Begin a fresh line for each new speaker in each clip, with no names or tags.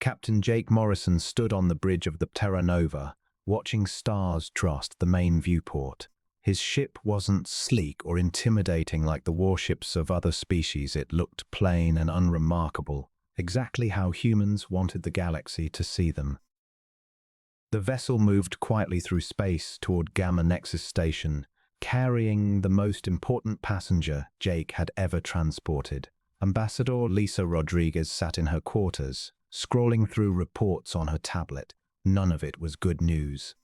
Captain Jake Morrison stood on the bridge of the Terra Nova, watching stars trust the main viewport. His ship wasn't sleek or intimidating like the warships of other species. It looked plain and unremarkable, exactly how humans wanted the galaxy to see them. The vessel moved quietly through space toward Gamma Nexus Station, carrying the most important passenger Jake had ever transported. Ambassador Lisa Rodriguez sat in her quarters, scrolling through reports on her tablet. None of it was good news.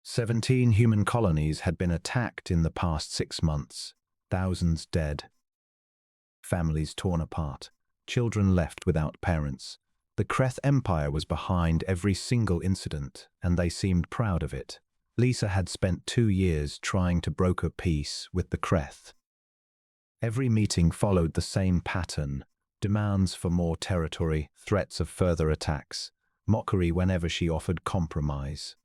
17 human colonies had been attacked in the past 6 months, thousands dead. Families torn apart, children left without parents. The Kreth Empire was behind every single incident, and they seemed proud of it. Lisa had spent 2 years trying to broker peace with the Kreth. Every meeting followed the same pattern: demands for more territory, threats of further attacks, mockery whenever she offered compromise.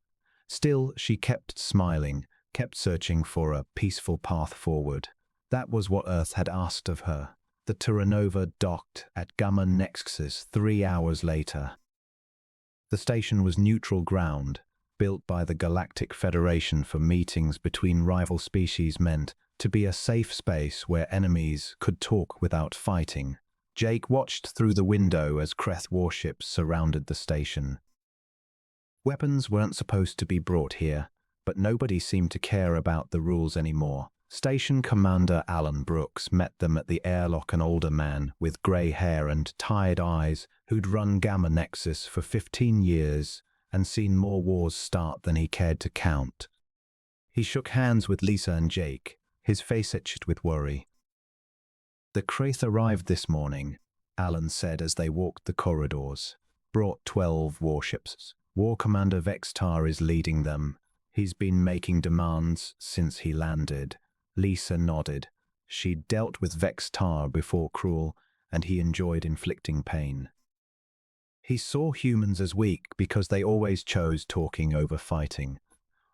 Still, she kept smiling, kept searching for a peaceful path forward. That was what Earth had asked of her. The Terra Nova docked at Gamma Nexus 3 hours later. The station was neutral ground, built by the Galactic Federation for meetings between rival species, meant to be a safe space where enemies could talk without fighting. Jake watched through the window as Kreth warships surrounded the station. Weapons weren't supposed to be brought here, but nobody seemed to care about the rules anymore. Station Commander Alan Brooks met them at the airlock, an older man with grey hair and tired eyes who'd run Gamma Nexus for 15 years and seen more wars start than he cared to count. He shook hands with Lisa and Jake, his face etched with worry. "The Kreth arrived this morning," Alan said as they walked the corridors. "Brought 12 warships. War Commander Vextar is leading them. He's been making demands since he landed." Lisa nodded. She'd dealt with Vextar before, cruel, and he enjoyed inflicting pain. He saw humans as weak because they always chose talking over fighting.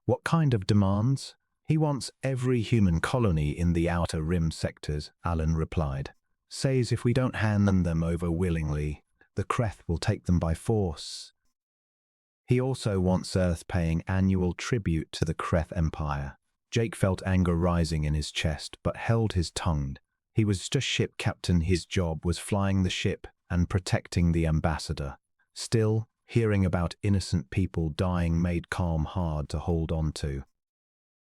"What kind of demands?" "He wants every human colony in the Outer Rim sectors," Alan replied. "Says if we don't hand them over willingly, the Kreth will take them by force." He also wants Earth paying annual tribute to the Kreth Empire. Jake felt anger rising in his chest, but held his tongue. He was just ship captain. His job was flying the ship and protecting the ambassador. Still, hearing about innocent people dying made calm hard to hold on to.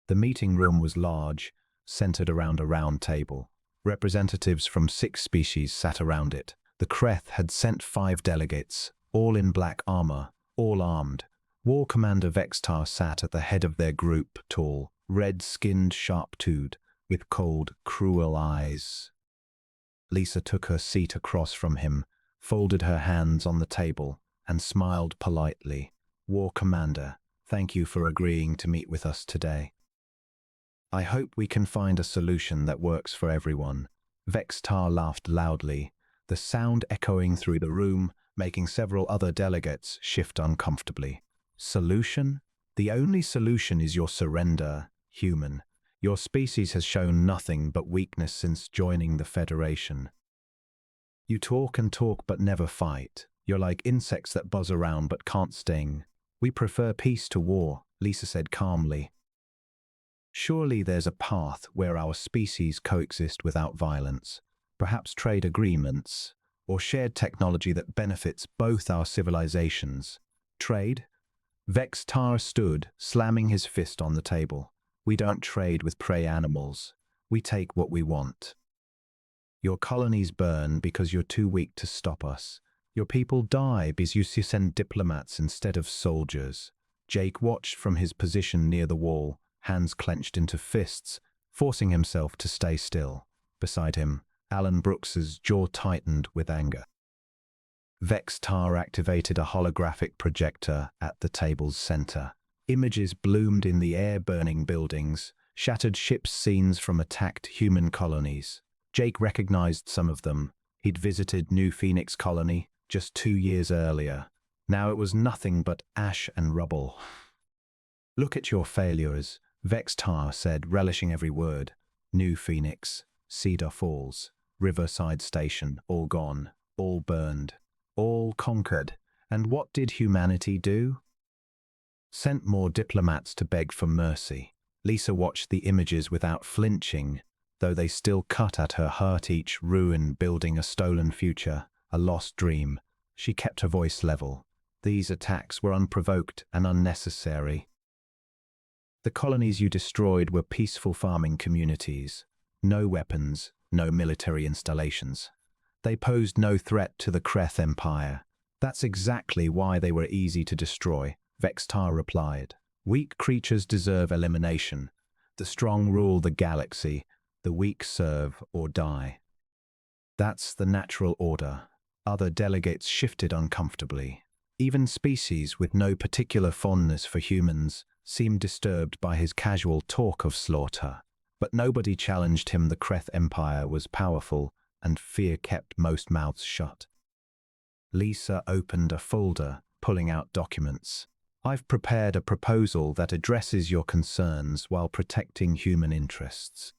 The meeting room was large, centered around a round table. Representatives from 6 species sat around it. The Kreth had sent 5 delegates, all in black armor, all armed. War Commander Vextar sat at the head of their group, tall, red-skinned, sharp-toothed, with cold, cruel eyes. Lisa took her seat across from him, folded her hands on the table, and smiled politely. "War Commander, thank you for agreeing to meet with us today. I hope we can find a solution that works for everyone." Vextar laughed loudly, the sound echoing through the room, making several other delegates shift uncomfortably. "Solution? The only solution is your surrender, human. Your species has shown nothing but weakness since joining the Federation. You talk and talk but never fight. You're like insects that buzz around but can't sting. We prefer peace to war," Lisa said calmly. "Surely there's a path where our species coexist without violence. Perhaps trade agreements, or shared technology that benefits both our civilizations." "Trade?" Vextar stood, slamming his fist on the table. "We don't trade with prey animals. We take what we want. Your colonies burn because you're too weak to stop us. Your people die because you send diplomats instead of soldiers." Jake watched from his position near the wall, hands clenched into fists, forcing himself to stay still. Beside him, Alan Brooks's jaw tightened with anger. Vextar activated a holographic projector at the table's center. Images bloomed in the air: burning buildings, shattered ships, scenes from attacked human colonies. Jake recognized some of them. He'd visited New Phoenix Colony just 2 years earlier. Now it was nothing but ash and rubble. "Look at your failures," Vextar said, relishing every word. "New Phoenix, Cedar Falls, Riverside Station, all gone, all burned. All conquered. And what did humanity do? Sent more diplomats to beg for mercy. Lisa watched the images without flinching, though they still cut at her heart. Each ruin building a stolen future, a lost dream. She kept her voice level. These attacks were unprovoked and unnecessary. The colonies you destroyed were peaceful farming communities. No weapons, no military installations. They posed no threat to the Kreth Empire. That's exactly why they were easy to destroy, Vextar replied. Weak creatures deserve elimination. The strong rule the galaxy, the weak serve or die. That's the natural order. Other delegates shifted uncomfortably. Even species with no particular fondness for humans seemed disturbed by his casual talk of slaughter. But nobody challenged him. The Kreth Empire was powerful, and fear kept most mouths shut. Lisa opened a folder, pulling out documents. I've prepared a proposal that addresses your concerns while protecting human interests.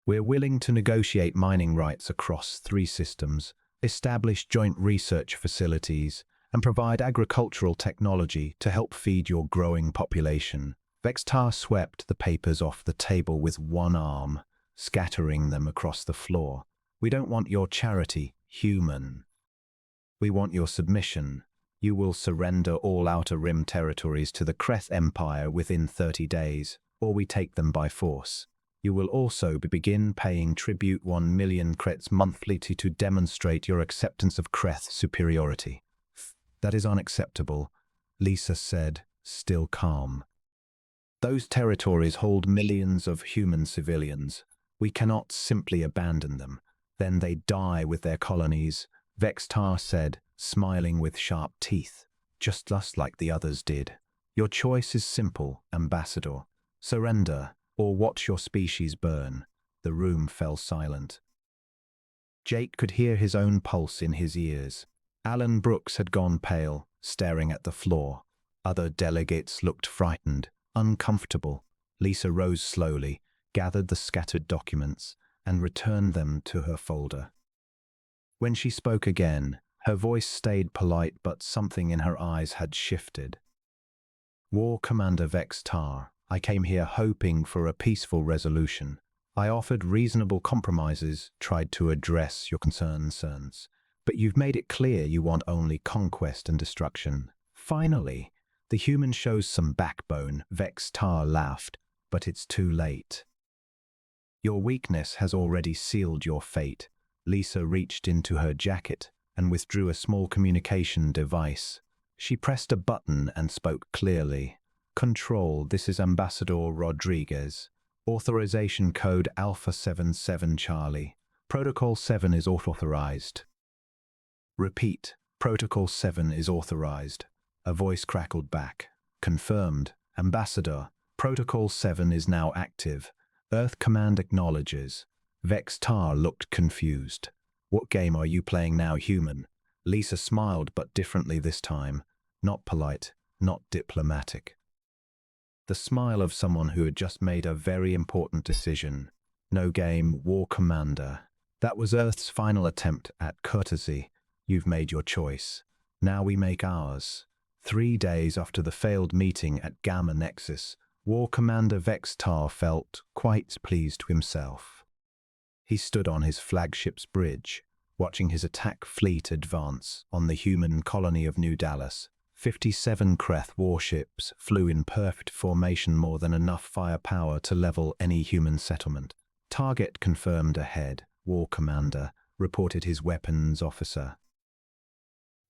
We're willing to negotiate mining rights across 3 systems, establish joint research facilities, and provide agricultural technology to help feed your growing population. Vextar swept the papers off the table with one arm, scattering them across the floor. We don't want your charity, human. We want your submission. You will surrender all Outer Rim territories to the Kreth Empire within 30 days, or we take them by force. You will also begin paying tribute 1 million Kreths monthly to demonstrate your acceptance of Kreth superiority. That is unacceptable, Lisa said, still calm. Those territories hold millions of human civilians. We cannot simply abandon them. Then they die with their colonies, Vextar said, smiling with sharp teeth, just like the others did. Your choice is simple, Ambassador. Surrender, or watch your species burn. The room fell silent. Jake could hear his own pulse in his ears. Alan Brooks had gone pale, staring at the floor. Other delegates looked frightened, uncomfortable. Lisa rose slowly, gathered the scattered documents, and returned them to her folder. When she spoke again, her voice stayed polite, but something in her eyes had shifted. War Commander Vextar, I came here hoping for a peaceful resolution. I offered reasonable compromises, tried to address your concerns. But you've made it clear you want only conquest and destruction. Finally, the human shows some backbone, Vextar laughed, but it's too late. Your weakness has already sealed your fate. Lisa reached into her jacket and withdrew a small communication device. She pressed a button and spoke clearly. Control, this is Ambassador Rodriguez. Authorization code Alpha 77 Charlie. Protocol 7 is authorized. Repeat, Protocol 7 is authorized. A voice crackled back. Confirmed. Ambassador, Protocol 7 is now active. Earth Command acknowledges. Vextar looked confused. What game are you playing now, human? Lisa smiled, but differently this time. Not polite, not diplomatic. The smile of someone who had just made a very important decision. No game, War Commander. That was Earth's final attempt at courtesy. You've made your choice. Now we make ours. 3 days after the failed meeting at Gamma Nexus, War Commander Vextar felt quite pleased with himself. He stood on his flagship's bridge, watching his attack fleet advance on the human colony of New Dallas. 57 Kreth warships flew in perfect formation, more than enough firepower to level any human settlement. Target confirmed ahead, War Commander reported his weapons officer.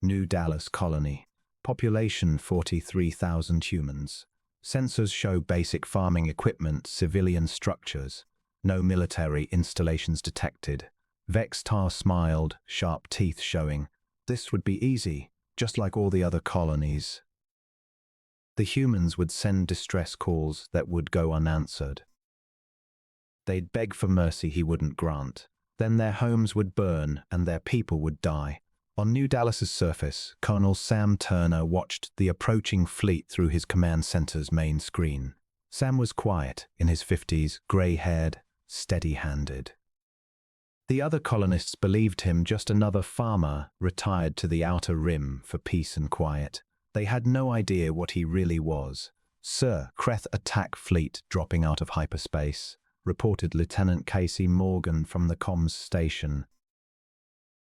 New Dallas colony. Population 43,000 humans. Sensors show basic farming equipment, civilian structures. No military installations detected. Vextar smiled, sharp teeth showing. This would be easy, just like all the other colonies. The humans would send distress calls that would go unanswered. They'd beg for mercy he wouldn't grant. Then their homes would burn and their people would die. On New Dallas's surface, Colonel Sam Turner watched the approaching fleet through his command center's main screen. Sam was quiet, in his 50s, gray-haired, steady-handed. The other colonists believed him just another farmer retired to the outer rim for peace and quiet. They had no idea what he really was. "Sir, Kreth attack fleet dropping out of hyperspace," reported Lieutenant Casey Morgan from the comms station.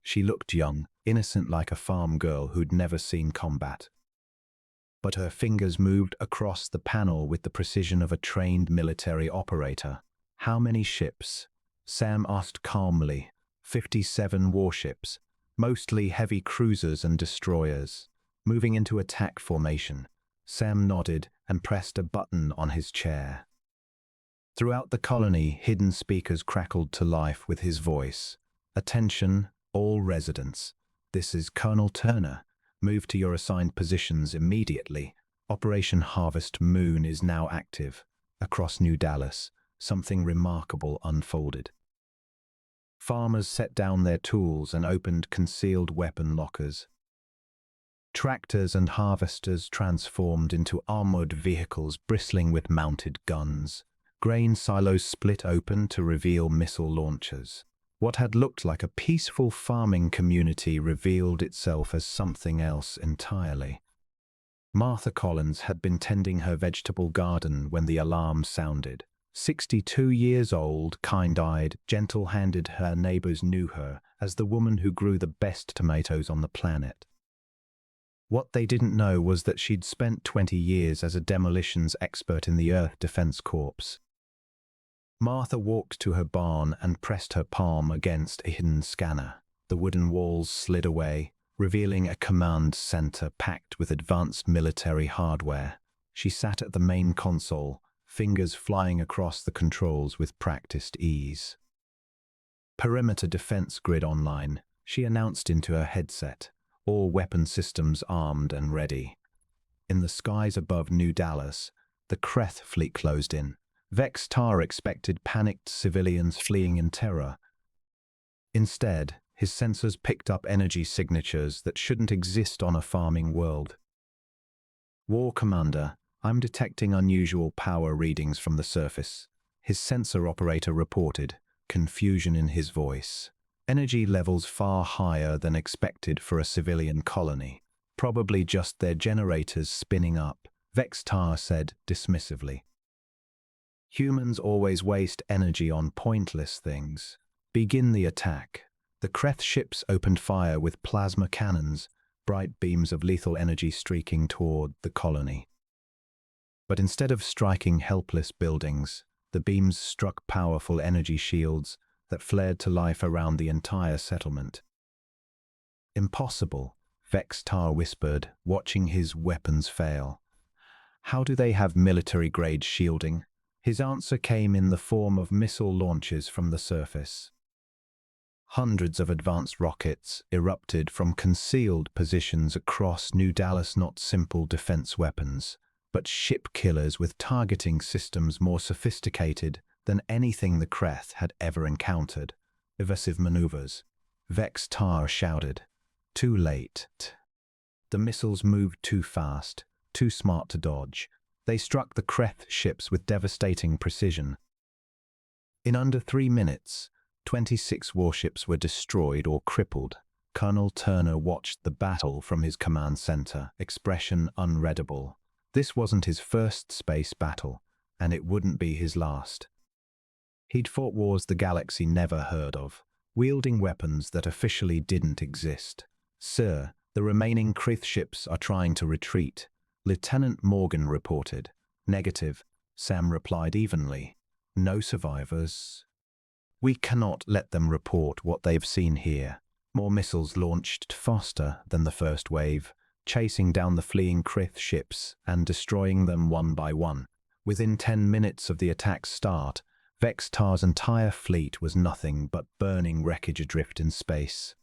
She looked young, innocent like a farm girl who'd never seen combat. But her fingers moved across the panel with the precision of a trained military operator. "How many ships?" Sam asked calmly. 57 warships, mostly heavy cruisers and destroyers, moving into attack formation. Sam nodded and pressed a button on his chair. Throughout the colony, hidden speakers crackled to life with his voice. "Attention, all residents. This is Colonel Turner. Move to your assigned positions immediately. Operation Harvest Moon is now active. Across New Dallas, something remarkable unfolded." Farmers set down their tools and opened concealed weapon lockers. Tractors and harvesters transformed into armored vehicles bristling with mounted guns. Grain silos split open to reveal missile launchers. What had looked like a peaceful farming community revealed itself as something else entirely. Martha Collins had been tending her vegetable garden when the alarm sounded. 62 years old, kind-eyed, gentle-handed, her neighbors knew her as the woman who grew the best tomatoes on the planet. What they didn't know was that she'd spent 20 years as a demolitions expert in the Earth Defense Corps. Martha walked to her barn and pressed her palm against a hidden scanner. The wooden walls slid away, revealing a command center packed with advanced military hardware. She sat at the main console, fingers flying across the controls with practiced ease. "Perimeter defense grid online," she announced into her headset. "All weapon systems armed and ready." In the skies above New Dallas, the Kreth fleet closed in. Vex-Tar expected panicked civilians fleeing in terror. Instead, his sensors picked up energy signatures that shouldn't exist on a farming world. "War Commander, I'm detecting unusual power readings from the surface," his sensor operator reported, confusion in his voice. "Energy levels far higher than expected for a civilian colony. Probably just their generators spinning up," Vex-Tar said dismissively. "Humans always waste energy on pointless things. Begin the attack." The Kreth ships opened fire with plasma cannons, bright beams of lethal energy streaking toward the colony. But instead of striking helpless buildings, the beams struck powerful energy shields that flared to life around the entire settlement. "Impossible," Vex-Tar whispered, watching his weapons fail. "How do they have military-grade shielding?" His answer came in the form of missile launches from the surface. Hundreds of advanced rockets erupted from concealed positions across New Dallas, not simple defense weapons, but ship killers with targeting systems more sophisticated than anything the Kreth had ever encountered. "Evasive maneuvers," Vex-Tar shouted. Too late. The missiles moved too fast, too smart to dodge. They struck the Kreth ships with devastating precision. In under 3 minutes, 26 warships were destroyed or crippled. Colonel Turner watched the battle from his command center, expression unreadable. This wasn't his first space battle, and it wouldn't be his last. He'd fought wars the galaxy never heard of, wielding weapons that officially didn't exist. "Sir, the remaining Kreth ships are trying to retreat," Lieutenant Morgan reported. "Negative," Sam replied evenly. "No survivors." "We cannot let them report what they've seen here." More missiles launched faster than the first wave, chasing down the fleeing Kreth ships and destroying them one by one. Within 10 minutes of the attack's start, Vex-Tar's entire fleet was nothing but burning wreckage adrift in space.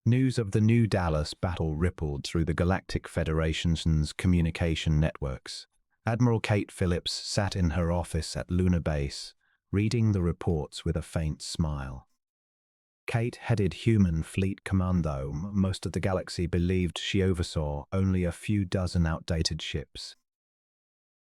News of the New Dallas battle rippled through the Galactic Federation's communication networks. Admiral Kate Phillips sat in her office at Lunar Base, reading the reports with a faint smile. Kate headed Human Fleet Command, though most of the galaxy believed she oversaw only a few dozen outdated ships.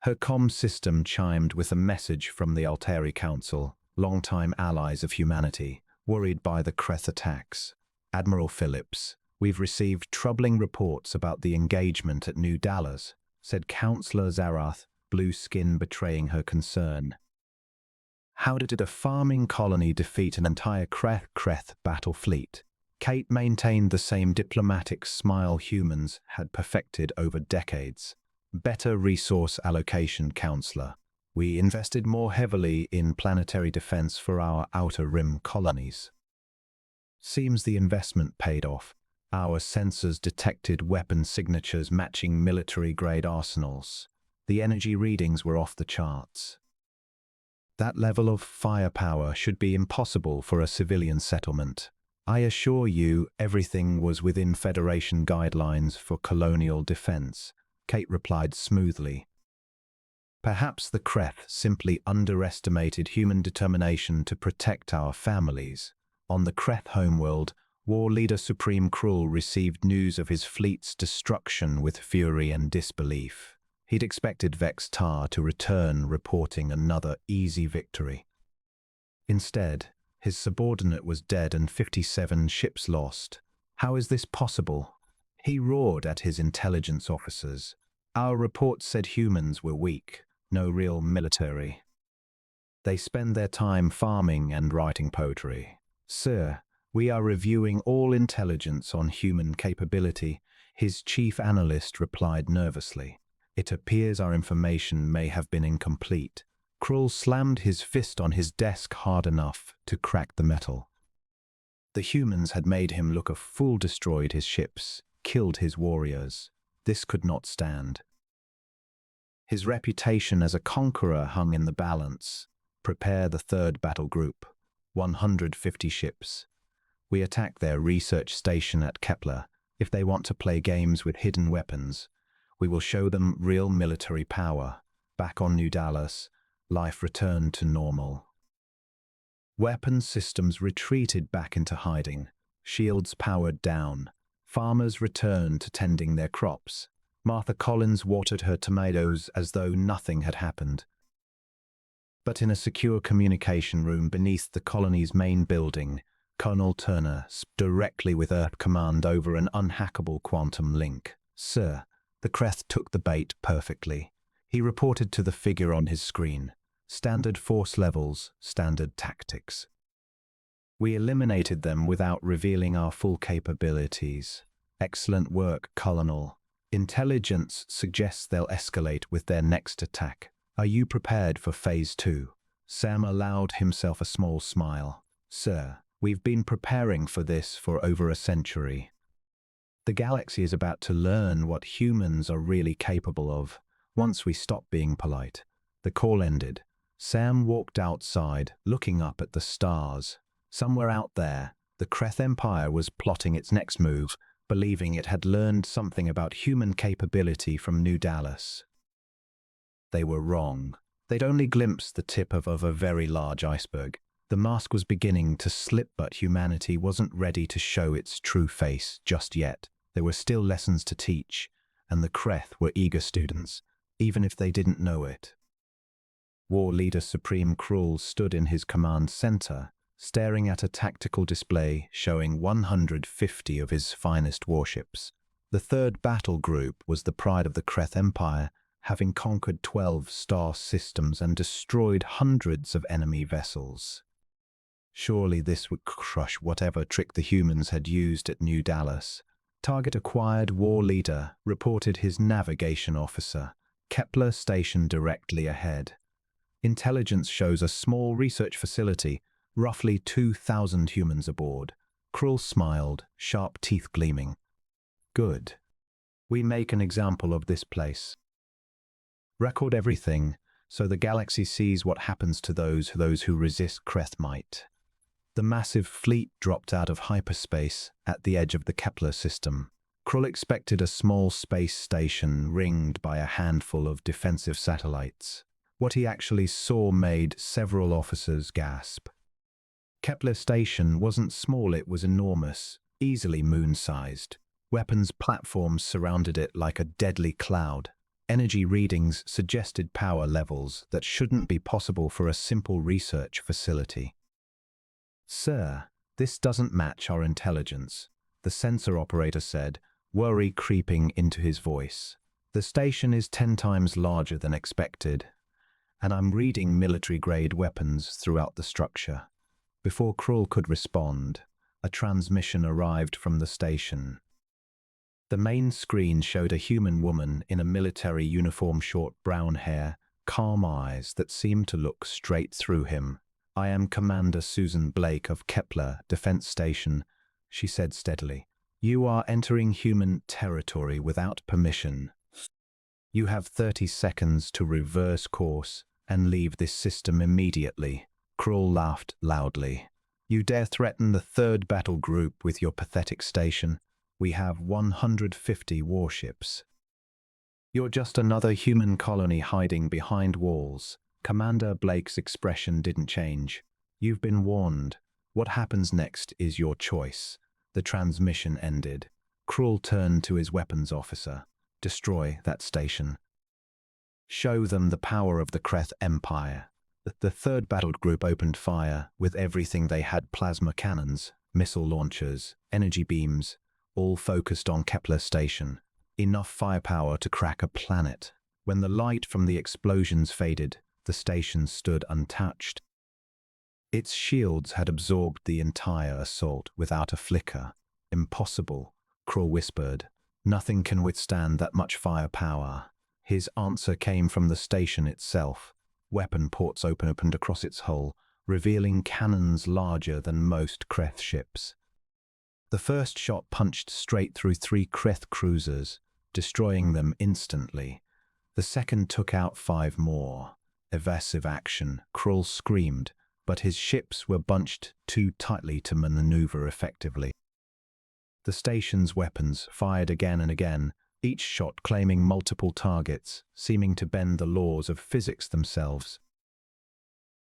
Her comm system chimed with a message from the Alteri Council, longtime allies of humanity. worried by the Kreth attacks. Admiral Phillips, we've received troubling reports about the engagement at New Dallas, said Counselor Zarath, blue skin betraying her concern. How did a farming colony defeat an entire Kreth battle fleet? Kate maintained the same diplomatic smile humans had perfected over decades. Better resource allocation, Counselor. We invested more heavily in planetary defense for our outer rim colonies. Seems the investment paid off. Our sensors detected weapon signatures matching military-grade arsenals. The energy readings were off the charts. That level of firepower should be impossible for a civilian settlement. I assure you everything was within Federation guidelines for colonial defense, Kate replied smoothly. Perhaps the Kreth simply underestimated human determination to protect our families. On the Kreth homeworld, War Leader Supreme Krull received news of his fleet's destruction with fury and disbelief. He'd expected Vex Tar to return reporting another easy victory. Instead, his subordinate was dead and 57 ships lost. How is this possible? He roared at his intelligence officers. Our reports said humans were weak, no real military. They spend their time farming and writing poetry. Sir, we are reviewing all intelligence on human capability, his chief analyst replied nervously. It appears our information may have been incomplete. Krull slammed his fist on his desk hard enough to crack the metal. The humans had made him look a fool, destroyed his ships, killed his warriors. This could not stand. His reputation as a conqueror hung in the balance. Prepare the third battle group. 150 ships. We attack their research station at Kepler. If they want to play games with hidden weapons, we will show them real military power. Back on New Dallas, life returned to normal. Weapon systems retreated back into hiding. Shields powered down. Farmers returned to tending their crops. Martha Collins watered her tomatoes as though nothing had happened. But in a secure communication room beneath the colony's main building, Colonel Turner spoke directly with Earth Command over an unhackable quantum link. Sir, the Kreth took the bait perfectly. He reported to the figure on his screen. Standard force levels, standard tactics. We eliminated them without revealing our full capabilities. Excellent work, Colonel. Intelligence suggests they'll escalate with their next attack. Are you prepared for Phase 2? Sam allowed himself a small smile. Sir, we've been preparing for this for over a century. The galaxy is about to learn what humans are really capable of. Once we stop being polite. The call ended. Sam walked outside, looking up at the stars. Somewhere out there, the Kreth Empire was plotting its next move, believing it had learned something about human capability from New Dallas. They were wrong. They'd only glimpsed the tip of a very large iceberg. The mask was beginning to slip, but humanity wasn't ready to show its true face just yet. There were still lessons to teach, and the Kreth were eager students, even if they didn't know it. War Leader Supreme Krull stood in his command center, staring at a tactical display showing 150 of his finest warships. The third battle group was the pride of the Kreth Empire, having conquered 12 star systems and destroyed hundreds of enemy vessels. Surely this would crush whatever trick the humans had used at New Dallas. Target acquired, War Leader reported his navigation officer. Kepler station directly ahead. Intelligence shows a small research facility, roughly 2,000 humans aboard. Krull smiled, sharp teeth gleaming. Good. We make an example of this place. Record everything, so the galaxy sees what happens to those who resist Kreth might. The massive fleet dropped out of hyperspace at the edge of the Kepler system. Krull expected a small space station ringed by a handful of defensive satellites. What he actually saw made several officers gasp. Kepler station wasn't small, it was enormous, easily moon-sized. Weapons platforms surrounded it like a deadly cloud. Energy readings suggested power levels that shouldn't be possible for a simple research facility. Sir, This doesn't match our intelligence, the sensor operator said, worry creeping into his voice. The station is 10 times larger than expected, and I'm reading military-grade weapons throughout the structure. Before Krull could respond, a transmission arrived from the station. The main screen showed a human woman in a military uniform, short brown hair, calm eyes that seemed to look straight through him. "I am Commander Susan Blake of Kepler Defense Station," she said steadily. "You are entering human territory without permission. You have 30 seconds to reverse course and leave this system immediately." Krull laughed loudly. "You dare threaten the third battle group with your pathetic station? We have 150 warships. You're just another human colony hiding behind walls." Commander Blake's expression didn't change. "You've been warned. What happens next is your choice." The transmission ended. Krull turned to his weapons officer. "Destroy that station. Show them the power of the Kreth Empire." The third battle group opened fire with everything they had: plasma cannons, missile launchers, energy beams, all focused on Kepler Station. Enough firepower to crack a planet. When the light from the explosions faded, the station stood untouched. Its shields had absorbed the entire assault without a flicker. "Impossible," Krull whispered. "Nothing can withstand that much firepower." His answer came from the station itself. Weapon ports opened across its hull, revealing cannons larger than most Kreth ships. The first shot punched straight through 3 Kreth cruisers, destroying them instantly. The second took out 5 more. "Evasive action," Krull screamed, but his ships were bunched too tightly to maneuver effectively. The station's weapons fired again and again, each shot claiming multiple targets, seeming to bend the laws of physics themselves.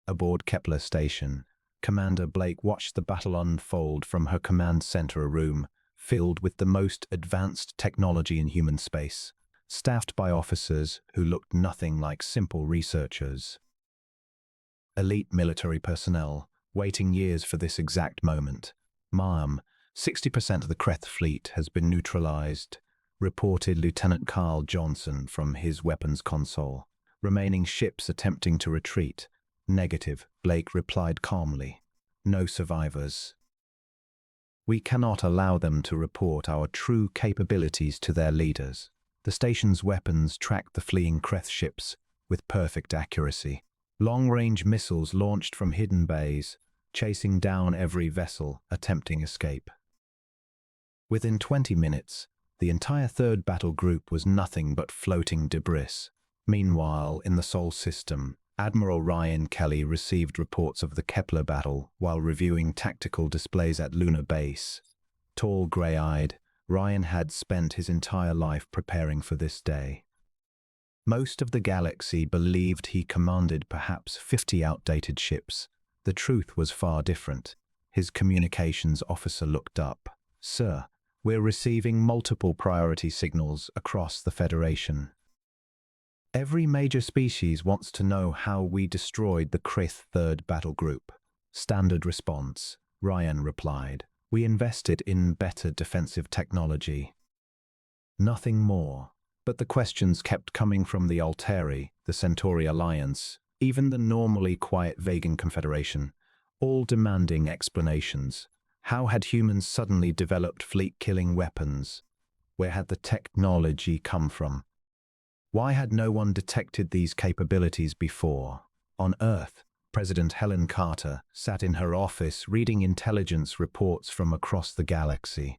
Aboard Kepler Station, Commander Blake watched the battle unfold from her command center, a room filled with the most advanced technology in human space, staffed by officers who looked nothing like simple researchers. Elite military personnel, waiting years for this exact moment. "Ma'am, 60% of the Kreth fleet has been neutralized," reported Lieutenant Carl Johnson from his weapons console. "Remaining ships attempting to retreat." "Negative," Blake replied calmly. "No survivors. We cannot allow them to report our true capabilities to their leaders." The station's weapons tracked the fleeing Kreth ships with perfect accuracy. Long-range missiles launched from hidden bays, chasing down every vessel attempting escape. Within 20 minutes, the entire third battle group was nothing but floating debris. Meanwhile, in the Sol system, Admiral Ryan Kelly received reports of the Kepler battle while reviewing tactical displays at Lunar Base. Tall, grey-eyed, Ryan had spent his entire life preparing for this day. Most of the galaxy believed he commanded perhaps 50 outdated ships. The truth was far different. His communications officer looked up. "Sir, we're receiving multiple priority signals across the Federation. Every major species wants to know how we destroyed the Kreth Third Battle Group." "Standard response," Ryan replied. "We invested in better defensive technology." Nothing more. But the questions kept coming from the Alteri, the Centauri Alliance, even the normally quiet Vegan Confederation, all demanding explanations. How had humans suddenly developed fleet-killing weapons? Where had the technology come from? Why had no one detected these capabilities before? On Earth, President Helen Carter sat in her office reading intelligence reports from across the galaxy.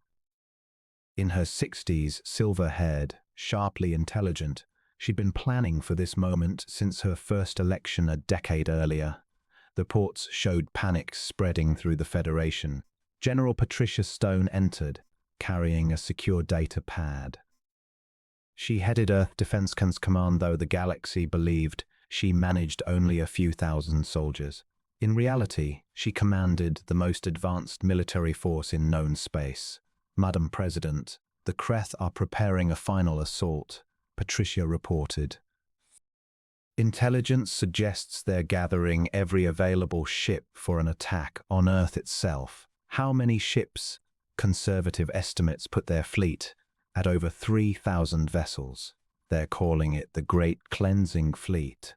In her 60s, silver-haired, sharply intelligent, she'd been planning for this moment since her first election a decade earlier. The reports showed panic spreading through the Federation. General Patricia Stone entered, carrying a secure data pad. She headed Earth Defense Command, though the galaxy believed she managed only a few thousand soldiers. In reality, she commanded the most advanced military force in known space. "Madam President, the Kreth are preparing a final assault," Patricia reported. "Intelligence suggests they're gathering every available ship for an attack on Earth itself." How many ships? Conservative estimates put their fleet at over 3,000 vessels. They're calling it the Great Cleansing Fleet.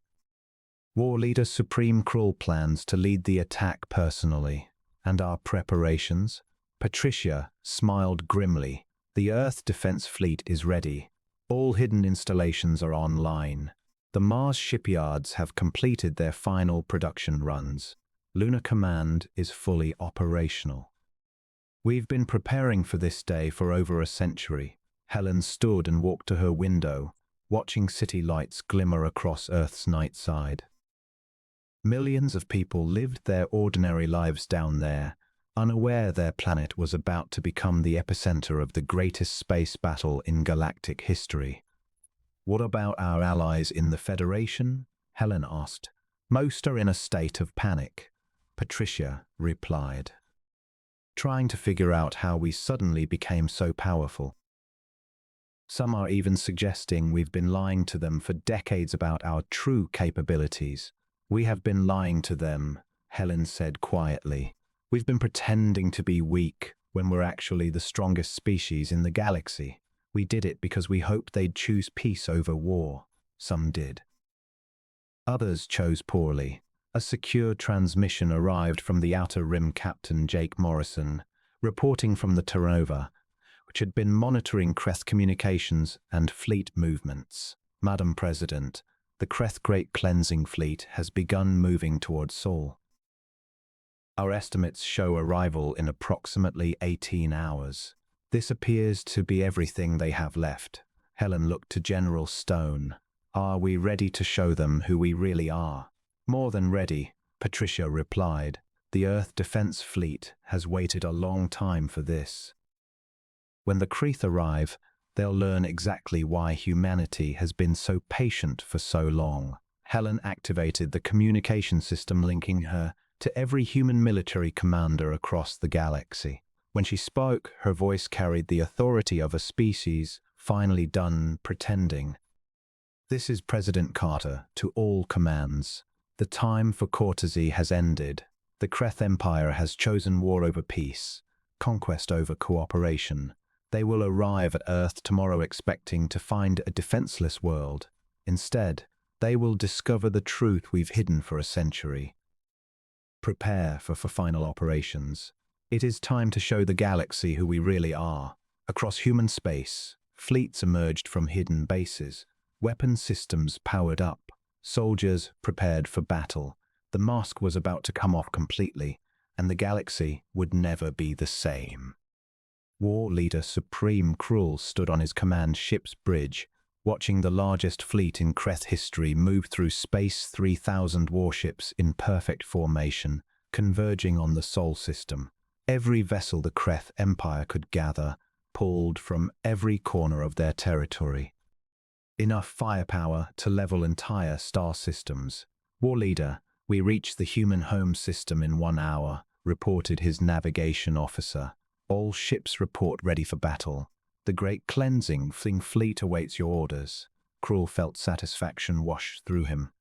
War Leader Supreme Krull plans to lead the attack personally. And our preparations? Patricia smiled grimly. The Earth Defense Fleet is ready. All hidden installations are online. The Mars shipyards have completed their final production runs. Lunar Command is fully operational. We've been preparing for this day for over a century. Helen stood and walked to her window, watching city lights glimmer across Earth's night side. Millions of people lived their ordinary lives down there, unaware their planet was about to become the epicenter of the greatest space battle in galactic history. What about our allies in the Federation? Helen asked. Most are in a state of panic, Patricia replied, trying to figure out how we suddenly became so powerful. Some are even suggesting we've been lying to them for decades about our true capabilities. We have been lying to them, Helen said quietly. We've been pretending to be weak when we're actually the strongest species in the galaxy. We did it because we hoped they'd choose peace over war. Some did. Others chose poorly. A secure transmission arrived from the Outer Rim Captain Jake Morrison, reporting from the Terra Nova, which had been monitoring Kreth communications and fleet movements. Madam President, the Kreth Great Cleansing Fleet has begun moving towards Sol. Our estimates show arrival in approximately 18 hours. This appears to be everything they have left. Helen looked to General Stone. Are we ready to show them who we really are? More than ready, Patricia replied. The Earth Defense Fleet has waited a long time for this. When the Kreth arrive, they'll learn exactly why humanity has been so patient for so long. Helen activated the communication system linking her to every human military commander across the galaxy. When she spoke, her voice carried the authority of a species finally done pretending. This is President Carter to all commands. The time for courtesy has ended. The Kreth Empire has chosen war over peace, conquest over cooperation. They will arrive at Earth tomorrow expecting to find a defenseless world. Instead, they will discover the truth we've hidden for a century. Prepare for final operations. It is time to show the galaxy who we really are. Across human space, fleets emerged from hidden bases, weapon systems powered up, soldiers prepared for battle. The mask was about to come off completely, and the galaxy would never be the same. War Leader Supreme Krull stood on his command ship's bridge, watching the largest fleet in Kreth history move through space. 3,000 warships in perfect formation, converging on the Sol system. Every vessel the Kreth Empire could gather, pulled from every corner of their territory. Enough firepower to level entire star systems. War Leader, we reached the human home system in 1 hour, reported his navigation officer. All ships report ready for battle. The Great Cleansing Fleet awaits your orders. Krull felt satisfaction wash through him.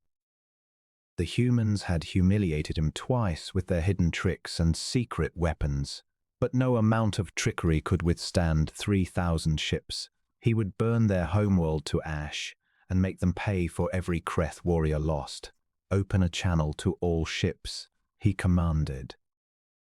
The humans had humiliated him twice with their hidden tricks and secret weapons, but no amount of trickery could withstand 3,000 ships. He would burn their homeworld to ash and make them pay for every Kreth warrior lost. Open a channel to all ships, he commanded.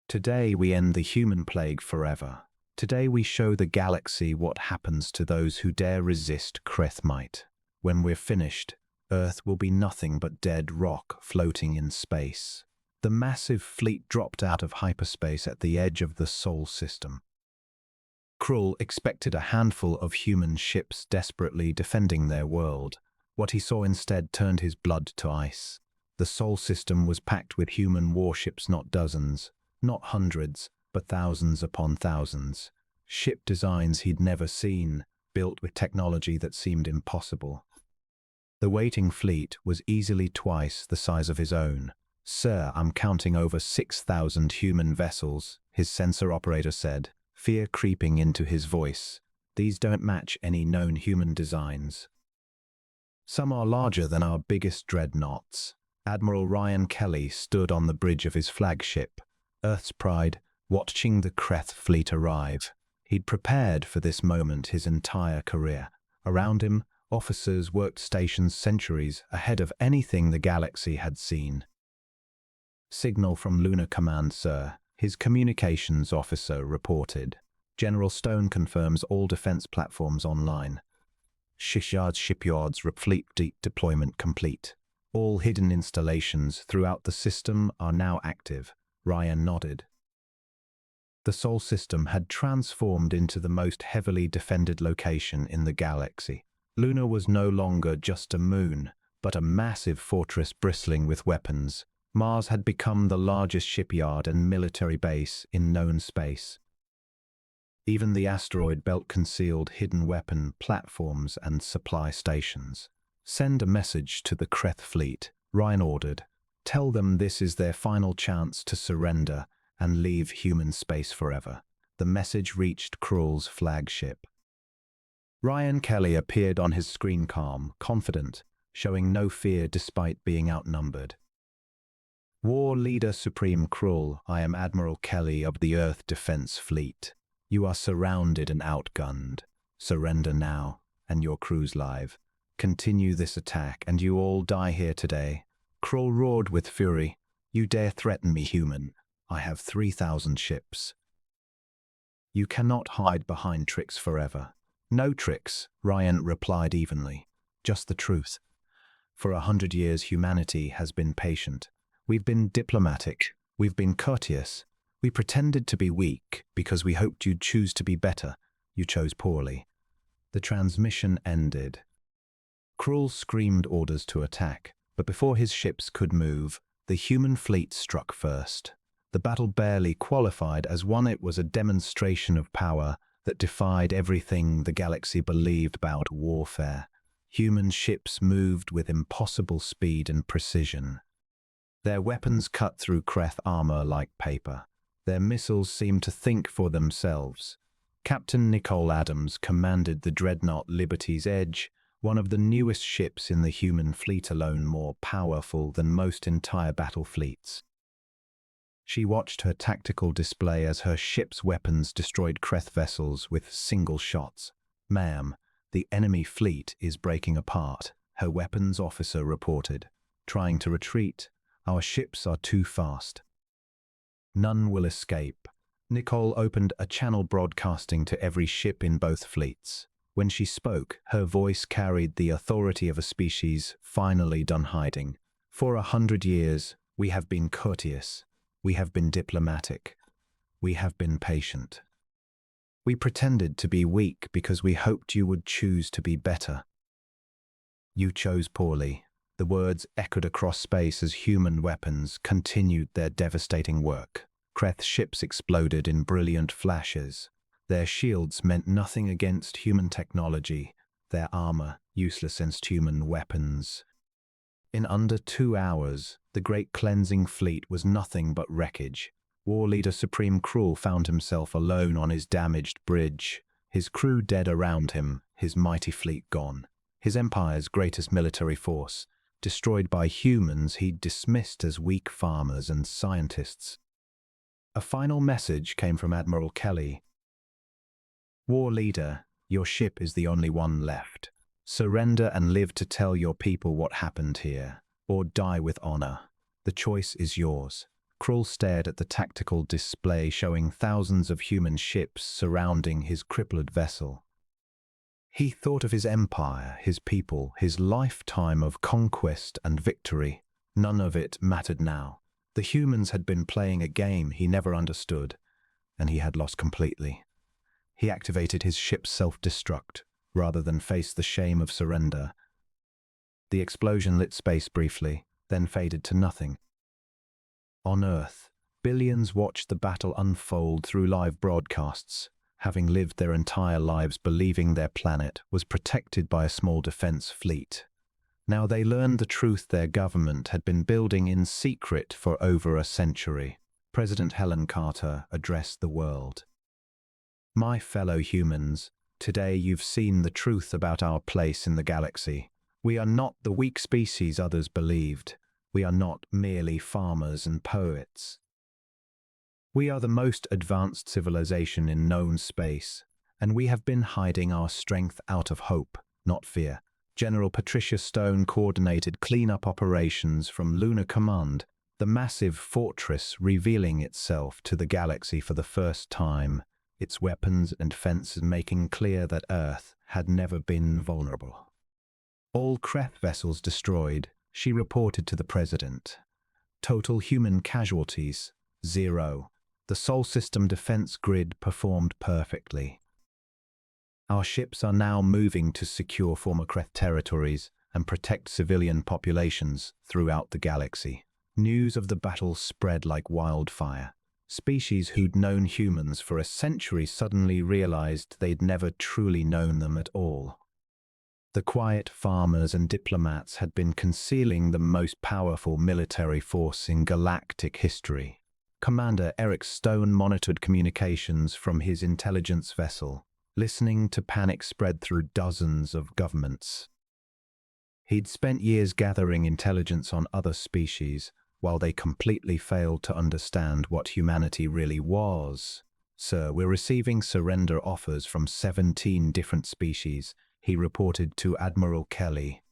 Today we end the human plague forever. Today we show the galaxy what happens to those who dare resist Kreth might. When we're finished, Earth will be nothing but dead rock floating in space. The massive fleet dropped out of hyperspace at the edge of the Sol system. Krull expected a handful of human ships desperately defending their world. What he saw instead turned his blood to ice. The Sol system was packed with human warships, not dozens, not hundreds, but thousands upon thousands. Ship designs he'd never seen, built with technology that seemed impossible. The waiting fleet was easily twice the size of his own. Sir, I'm counting over 6,000 human vessels, his sensor operator said, fear creeping into his voice. These don't match any known human designs. Some are larger than our biggest dreadnoughts. Admiral Ryan Kelly stood on the bridge of his flagship, Earth's pride, watching the Kreth fleet arrive. He'd prepared for this moment his entire career. Around him, officers worked stations centuries ahead of anything the galaxy had seen. "Signal from Lunar Command, sir," his communications officer reported. "General Stone confirms all defense platforms online. Shipyards fleet deployment complete. All hidden installations throughout the system are now active." Ryan nodded. The Sol system had transformed into the most heavily defended location in the galaxy. Luna was no longer just a moon, but a massive fortress bristling with weapons. Mars had become the largest shipyard and military base in known space. Even the asteroid belt concealed hidden weapon platforms and supply stations. "Send a message to the Kreth fleet," Ryan ordered. "Tell them this is their final chance to surrender and leave human space forever." The message reached Krull's flagship. Ryan Kelly appeared on his screen calm, confident, showing no fear despite being outnumbered. "War Leader Supreme Krull, I am Admiral Kelly of the Earth Defense Fleet. You are surrounded and outgunned. Surrender now, and your crew's live. Continue this attack, and you all die here today." Krull roared with fury. "You dare threaten me, human? I have 3,000 ships. You cannot hide behind tricks forever." "No tricks," Ryan replied evenly. "Just the truth. For 100 years, humanity has been patient. We've been diplomatic. We've been courteous. We pretended to be weak because we hoped you'd choose to be better. You chose poorly." The transmission ended. Krull screamed orders to attack, but before his ships could move, the human fleet struck first. The battle barely qualified as one. It was a demonstration of power that defied everything the galaxy believed about warfare. Human ships moved with impossible speed and precision. Their weapons cut through Kreth armor like paper. Their missiles seemed to think for themselves. Captain Nicole Adams commanded the dreadnought Liberty's Edge, one of the newest ships in the human fleet, alone more powerful than most entire battle fleets. She watched her tactical display as her ship's weapons destroyed Kreth vessels with single shots. "Ma'am, the enemy fleet is breaking apart," her weapons officer reported. "Trying to retreat. Our ships are too fast. None will escape." Nicole opened a channel broadcasting to every ship in both fleets. When she spoke, her voice carried the authority of a species finally done hiding. "For 100 years, we have been courteous. We have been diplomatic. We have been patient. We pretended to be weak because we hoped you would choose to be better. You chose poorly." The words echoed across space as human weapons continued their devastating work. Kreth ships exploded in brilliant flashes. Their shields meant nothing against human technology, their armor useless against human weapons. In under 2 hours, the great cleansing fleet was nothing but wreckage. War Leader Supreme Krull found himself alone on his damaged bridge, his crew dead around him, his mighty fleet gone. His empire's greatest military force, destroyed by humans he'd dismissed as weak farmers and scientists. A final message came from Admiral Kelly. "War Leader, your ship is the only one left. Surrender and live to tell your people what happened here, or die with honor. The choice is yours." Krull stared at the tactical display showing thousands of human ships surrounding his crippled vessel. He thought of his empire, his people, his lifetime of conquest and victory. None of it mattered now. The humans had been playing a game he never understood, and he had lost completely. He activated his ship's self-destruct, rather than face the shame of surrender. The explosion lit space briefly, then faded to nothing. On Earth, billions watched the battle unfold through live broadcasts, having lived their entire lives believing their planet was protected by a small defense fleet. Now they learned the truth their government had been building in secret for over a century. President Helen Carter addressed the world. "My fellow humans, today you've seen the truth about our place in the galaxy. We are not the weak species others believed. We are not merely farmers and poets. We are the most advanced civilization in known space, and we have been hiding our strength out of hope, not fear. General Patricia Stone coordinated cleanup operations from Lunar Command, the massive fortress revealing itself to the galaxy for the first time, its weapons and fences making clear that Earth had never been vulnerable. All Kreth vessels destroyed, she reported to the President. Total human casualties, 0. The Sol System defense grid performed perfectly. Our ships are now moving to secure former Kreth territories and protect civilian populations throughout the galaxy. News of the battle spread like wildfire. Species who'd known humans for a century suddenly realized they'd never truly known them at all. The quiet farmers and diplomats had been concealing the most powerful military force in galactic history. Commander Eric Stone monitored communications from his intelligence vessel, listening to panic spread through dozens of governments. He'd spent years gathering intelligence on other species, while they completely failed to understand what humanity really was. "Sir, we're receiving surrender offers from 17 different species," he reported to Admiral Kelly,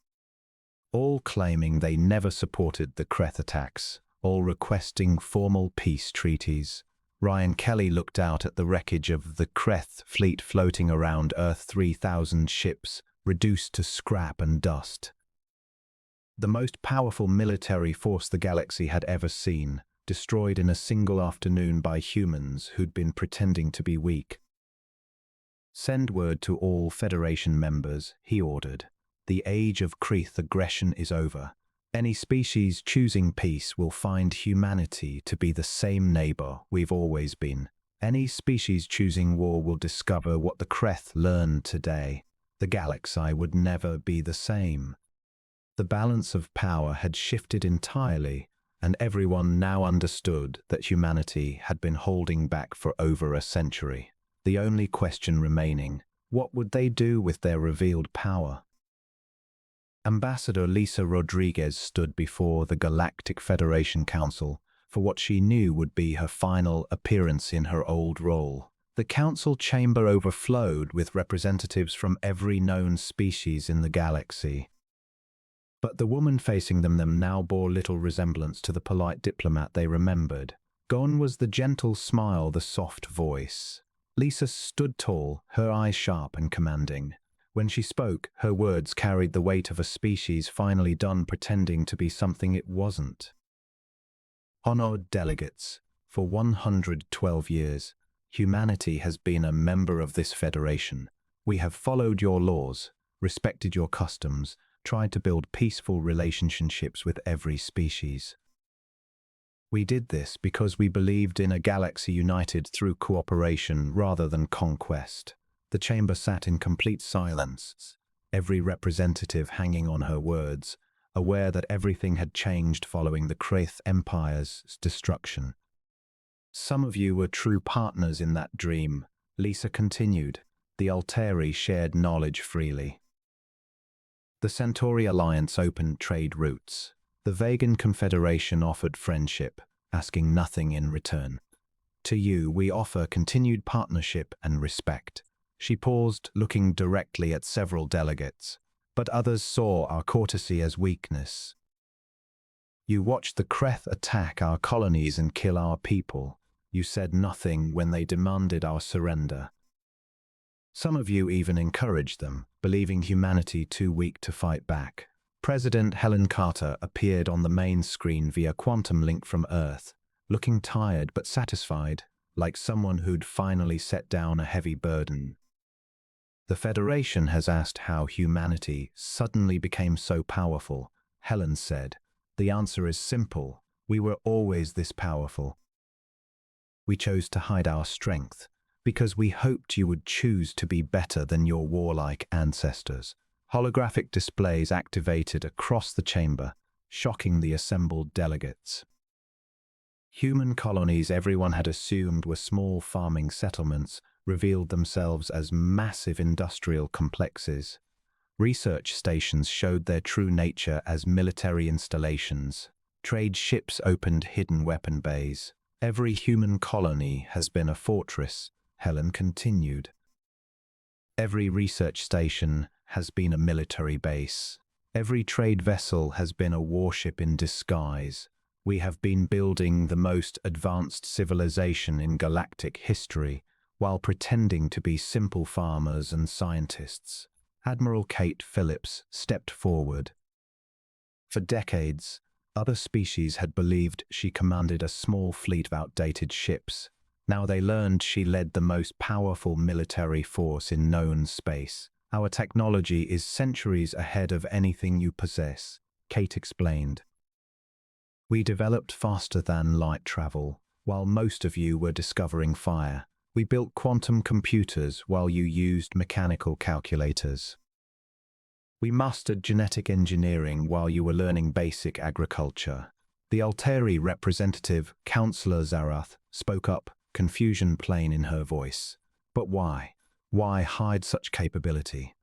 all claiming they never supported the Kreth attacks, all requesting formal peace treaties. Ryan Kelly looked out at the wreckage of the Kreth fleet floating around Earth, 3,000 ships, reduced to scrap and dust. The most powerful military force the galaxy had ever seen, destroyed in a single afternoon by humans who'd been pretending to be weak. "Send word to all Federation members," he ordered. "The age of Kreth aggression is over. Any species choosing peace will find humanity to be the same neighbor we've always been. Any species choosing war will discover what the Kreth learned today. The galaxy would never be the same." The balance of power had shifted entirely, and everyone now understood that humanity had been holding back for over a century. The only question remaining, what would they do with their revealed power? Ambassador Lisa Rodriguez stood before the Galactic Federation Council for what she knew would be her final appearance in her old role. The council chamber overflowed with representatives from every known species in the galaxy. But the woman facing them now bore little resemblance to the polite diplomat they remembered. Gone was the gentle smile, the soft voice. Lisa stood tall, her eyes sharp and commanding. When she spoke, her words carried the weight of a species finally done pretending to be something it wasn't. "Honored delegates, for 112 years, humanity has been a member of this federation. We have followed your laws, respected your customs, tried to build peaceful relationships with every species. We did this because we believed in a galaxy united through cooperation rather than conquest." The chamber sat in complete silence, every representative hanging on her words, aware that everything had changed following the Kreth Empire's destruction. "Some of you were true partners in that dream," Lisa continued. "The Alteri shared knowledge freely. The Centauri Alliance opened trade routes. The Vegan Confederation offered friendship, asking nothing in return. To you, we offer continued partnership and respect." She paused, looking directly at several delegates, but others saw our courtesy as weakness. "You watched the Kreth attack our colonies and kill our people. You said nothing when they demanded our surrender. Some of you even encouraged them, believing humanity too weak to fight back." President Helen Carter appeared on the main screen via quantum link from Earth, looking tired but satisfied, like someone who'd finally set down a heavy burden. "The Federation has asked how humanity suddenly became so powerful," Helen said. "The answer is simple. We were always this powerful. We chose to hide our strength, because we hoped you would choose to be better than your warlike ancestors." Holographic displays activated across the chamber, shocking the assembled delegates. Human colonies everyone had assumed were small farming settlements revealed themselves as massive industrial complexes. Research stations showed their true nature as military installations. Trade ships opened hidden weapon bays. Every human colony has been a fortress, Helen continued. Every research station has been a military base. Every trade vessel has been a warship in disguise. We have been building the most advanced civilization in galactic history while pretending to be simple farmers and scientists. Admiral Kate Phillips stepped forward. For decades, other species had believed she commanded a small fleet of outdated ships. Now they learned she led the most powerful military force in known space. Our technology is centuries ahead of anything you possess, Kate explained. We developed faster than light travel, while most of you were discovering fire. We built quantum computers while you used mechanical calculators. We mastered genetic engineering while you were learning basic agriculture. The Alteri representative, Councillor Zarath, spoke up, confusion plain in her voice. But why? Why hide such capability?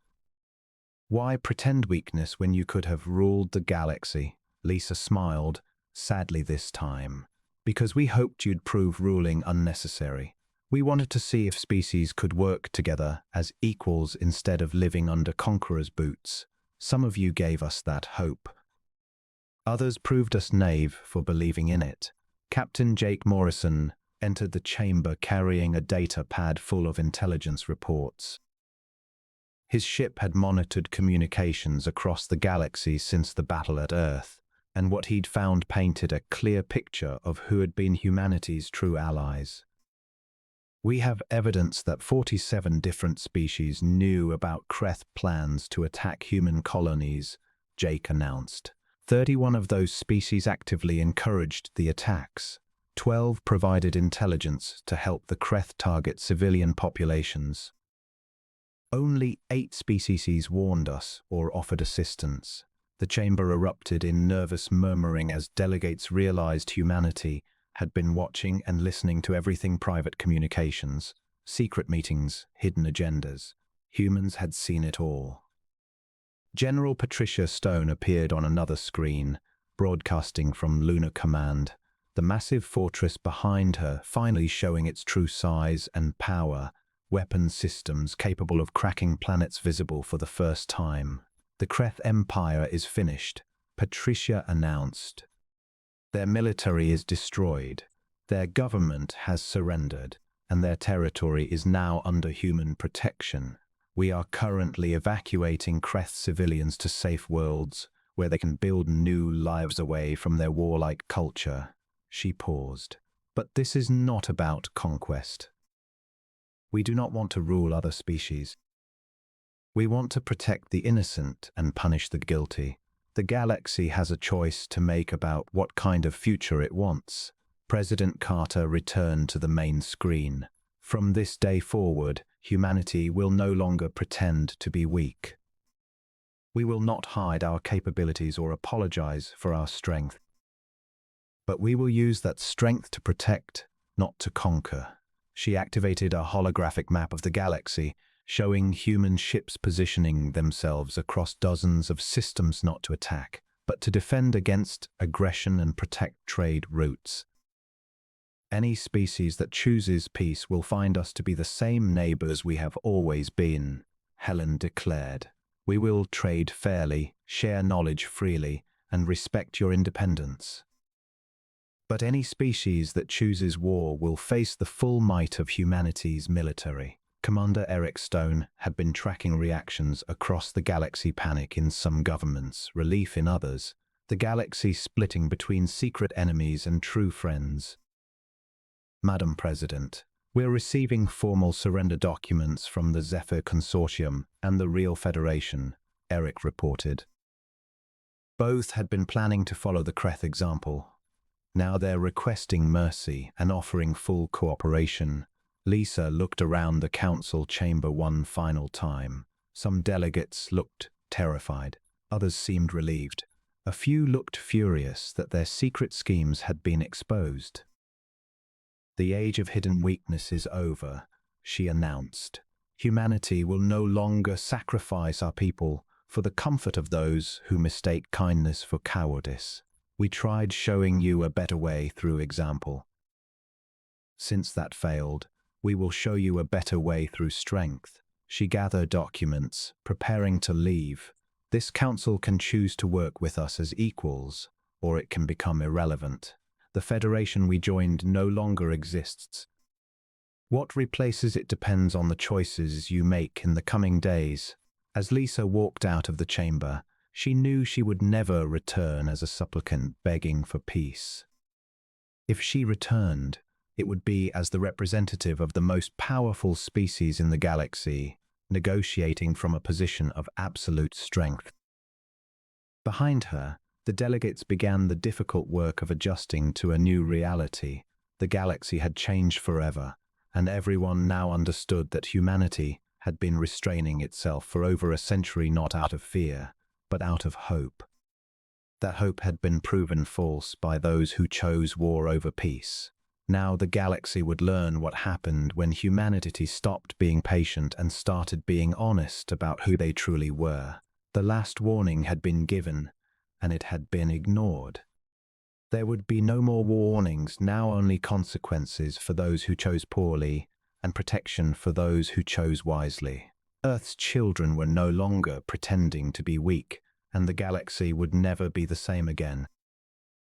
Why pretend weakness when you could have ruled the galaxy? Lisa smiled, sadly this time. Because we hoped you'd prove ruling unnecessary. We wanted to see if species could work together as equals instead of living under conquerors' boots. Some of you gave us that hope. Others proved us naive for believing in it. Captain Jake Morrison entered the chamber carrying a data pad full of intelligence reports. His ship had monitored communications across the galaxy since the battle at Earth, and what he'd found painted a clear picture of who had been humanity's true allies. We have evidence that 47 different species knew about Kreth plans to attack human colonies, Jake announced. 31 of those species actively encouraged the attacks. 12 provided intelligence to help the Kreth target civilian populations. Only 8 species warned us or offered assistance. The chamber erupted in nervous murmuring as delegates realized humanity had been watching and listening to everything: private communications, secret meetings, hidden agendas. Humans had seen it all. General Patricia Stone appeared on another screen, broadcasting from Lunar Command, the massive fortress behind her finally showing its true size and power, weapon systems capable of cracking planets visible for the first time. The Kreth Empire is finished, Patricia announced. Their military is destroyed, their government has surrendered, and their territory is now under human protection. We are currently evacuating Kreth civilians to safe worlds, where they can build new lives away from their warlike culture. She paused. But this is not about conquest. We do not want to rule other species. We want to protect the innocent and punish the guilty. The galaxy has a choice to make about what kind of future it wants. President Carter returned to the main screen. From this day forward, humanity will no longer pretend to be weak. We will not hide our capabilities or apologize for our strength. But we will use that strength to protect, not to conquer. She activated a holographic map of the galaxy, showing human ships positioning themselves across dozens of systems not to attack, but to defend against aggression and protect trade routes. Any species that chooses peace will find us to be the same neighbors we have always been, Helen declared. We will trade fairly, share knowledge freely, and respect your independence. But any species that chooses war will face the full might of humanity's military. Commander Eric Stone had been tracking reactions across the galaxy: panic in some governments, relief in others, the galaxy splitting between secret enemies and true friends. Madam President, we're receiving formal surrender documents from the Zephyr Consortium and the Real Federation, Eric reported. Both had been planning to follow the Kreth example. Now they're requesting mercy and offering full cooperation. Lisa looked around the council chamber one final time. Some delegates looked terrified. Others seemed relieved. A few looked furious that their secret schemes had been exposed. The age of hidden weakness is over, she announced. Humanity will no longer sacrifice our people for the comfort of those who mistake kindness for cowardice. We tried showing you a better way through example. Since that failed, we will show you a better way through strength. She gathered documents, preparing to leave. This council can choose to work with us as equals, or it can become irrelevant. The federation we joined no longer exists. What replaces it depends on the choices you make in the coming days. As Lisa walked out of the chamber, she knew she would never return as a supplicant begging for peace. If she returned, it would be as the representative of the most powerful species in the galaxy, negotiating from a position of absolute strength. Behind her, the delegates began the difficult work of adjusting to a new reality. The galaxy had changed forever, and everyone now understood that humanity had been restraining itself for over a century not out of fear, but out of hope. That hope had been proven false by those who chose war over peace. Now the galaxy would learn what happened when humanity stopped being patient and started being honest about who they truly were. The last warning had been given, and it had been ignored. There would be no more warnings, now only consequences for those who chose poorly, and protection for those who chose wisely. Earth's children were no longer pretending to be weak, and the galaxy would never be the same again.